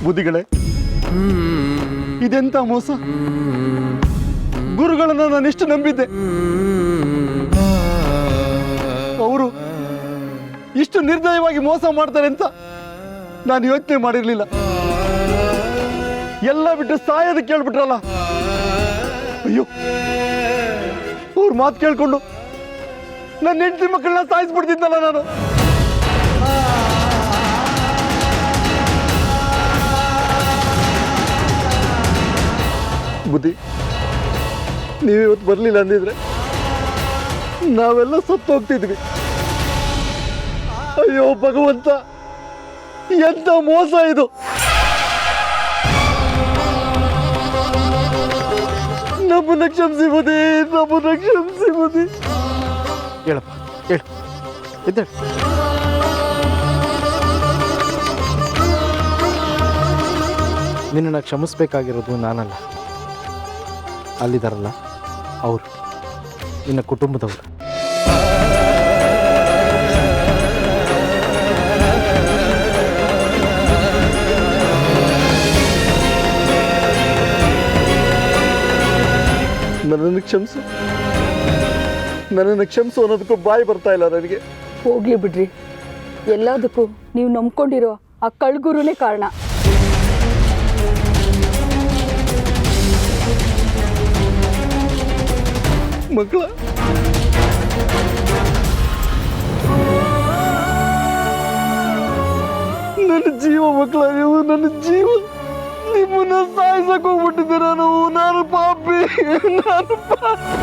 ಬುದ್ಧಿಗಳೇ, ಇದೆಂತ ಮೋಸ! ಗುರುಗಳನ್ನ ನಾನು ಎಷ್ಟು ನಂಬಿದ್ದೆ, ಅವರು ಇಷ್ಟು ನಿರ್ದಯವಾಗಿ ಮೋಸ ಮಾಡ್ತಾರೆ ಅಂತ ನಾನು ಯೋಚನೆ ಮಾಡಿರ್ಲಿಲ್ಲ. ಎಲ್ಲ ಬಿಟ್ಟು ಸಾಯೋದಕ್ಕೆ ಕೇಳ್ಬಿಟ್ರಲ್ಲ. ಅಯ್ಯೋ, ಅವ್ರ ಮಾತು ಕೇಳ್ಕೊಂಡು ನನ್ನ ಹೆಂಡತಿ ಮಕ್ಕಳನ್ನ ಸಾಯಿಸ್ಬಿಡ್ತಿದ್ದಲ್ಲ ನಾನು. ಬುದ್ಧಿ, ನೀವಿವತ್ತು ಬರಲಿಲ್ಲ ಅಂದಿದ್ರೆ ನಾವೆಲ್ಲ ಸತ್ತು ಹೋಗ್ತಿದ್ವಿ. ಅಯ್ಯೋ ಭಗವಂತ, ಎಂತ ಮೋಸ ಇದು! ನಮ್ಮನ್ನ ಕ್ಷಮಿಸಿ ಬುದ್ಧಿ, ನಮ್ಮನ್ನ ಕ್ಷಮಿಸಿ ಬುದ್ಧಿ. ಹೇಳಪ್ಪ, ಹೇಳು, ಇದ್ದೇಳು. ನಿನ್ನನ್ನು ಕ್ಷಮಿಸ್ಬೇಕಾಗಿರೋದು ನಾನಲ್ಲ, ಅಲ್ಲಿದ್ದಾರಲ್ಲ ಅವರು, ನಿನ್ನ ಕುಟುಂಬದವರು. ನನ್ನನ್ನು ಕ್ಷಮಿಸು, ನನ್ನನ್ನು ಕ್ಷಮಿಸು ಅನ್ನೋದಕ್ಕೂ ಬಾಯಿ ಬರ್ತಾ ಇಲ್ಲ ನನಗೆ. ಹೋಗ್ಲಿ ಬಿಡ್ರಿ, ಎಲ್ಲದಕ್ಕೂ ನೀವು ನಂಬ್ಕೊಂಡಿರೋ ಆ ಕಳ್ಗುರುನೇ ಕಾರಣ. ಮಕ್ಕಳ, ನನ್ನ ಜೀವ ಮಕ್ಕಳ, ನೀವು ನನ್ನ ಜೀವ. ನಿಮ್ಮನ್ನ ಸಾಯಿಸಕ್ ಹೋಗ್ಬಿಟ್ಟಿದ್ದೀರ. ನಾನು ಪಾಪಿ, ನಾನು ಪಾಪಿ.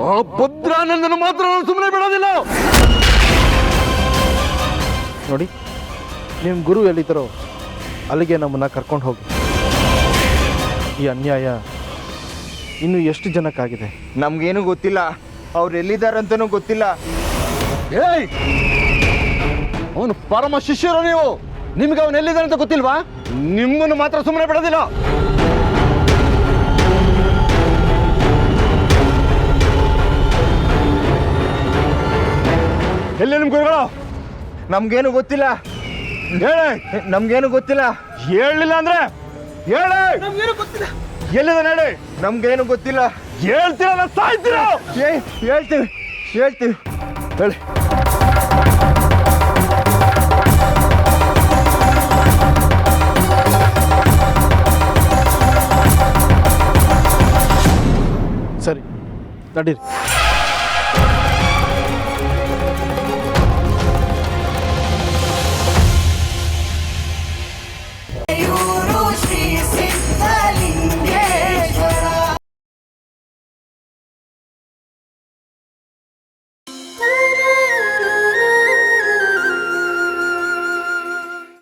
ಆ ಭದ್ರಾನಂದನ ಮಾತ್ರ ನಾನು ಸುಮ್ಮನೆ ಬಿಡೋದಿಲ್ಲ. ನೋಡಿ, ನಿಮ್ಮ ಗುರು ಎಲ್ಲಿದ್ದಾರೋ ಅಲ್ಲಿಗೆ ನಮ್ಮನ್ನು ಕರ್ಕೊಂಡು ಹೋಗಿ. ಈ ಅನ್ಯಾಯ ಇನ್ನು ಎಷ್ಟು ಜನಕ್ಕಾಗಿದೆ? ನಮ್ಗೇನು ಗೊತ್ತಿಲ್ಲ, ಅವ್ರು ಎಲ್ಲಿದ್ದಾರಂತನೂ ಗೊತ್ತಿಲ್ಲ. ಏಯ್, ಅವನು ಪರಮ ಶಿಷ್ಯರು ನೀವು. ನಿಮ್ಗೆ ಅವನು ಎಲ್ಲಿದ್ದಾನೆ ಅಂತ ಗೊತ್ತಿಲ್ವಾ? ನಿಮ್ಮನ್ನು ಮಾತ್ರ ಸುಮ್ಮನೆ ಬಿಡೋದಿಲ್ಲ. ಎಲ್ಲಿ ನಿಮ್ ಗುರುಗಳು? ನಮ್ಗೇನು ಗೊತ್ತಿಲ್ಲ. ಹೇಳಿ, ನಮ್ಗೇನು ಗೊತ್ತಿಲ್ಲ. ಹೇಳಲಿಲ್ಲ ಅಂದ್ರೆ ಹೇಳಿ. ಎಲ್ಲಿದ್ದಾನೆ ಹೇಳಿ. ನಮ್ಗೇನು ಗೊತ್ತಿಲ್ಲ. ಹೇಳ್ತೀರಲ್ಲ, ಸಾಯ್ತೀರ. ಹೇಳ್ತೀವಿ ಹೇಳ್ತೀವಿ ಹೇಳಿ. ಸರಿ, ನಡೀರಿ.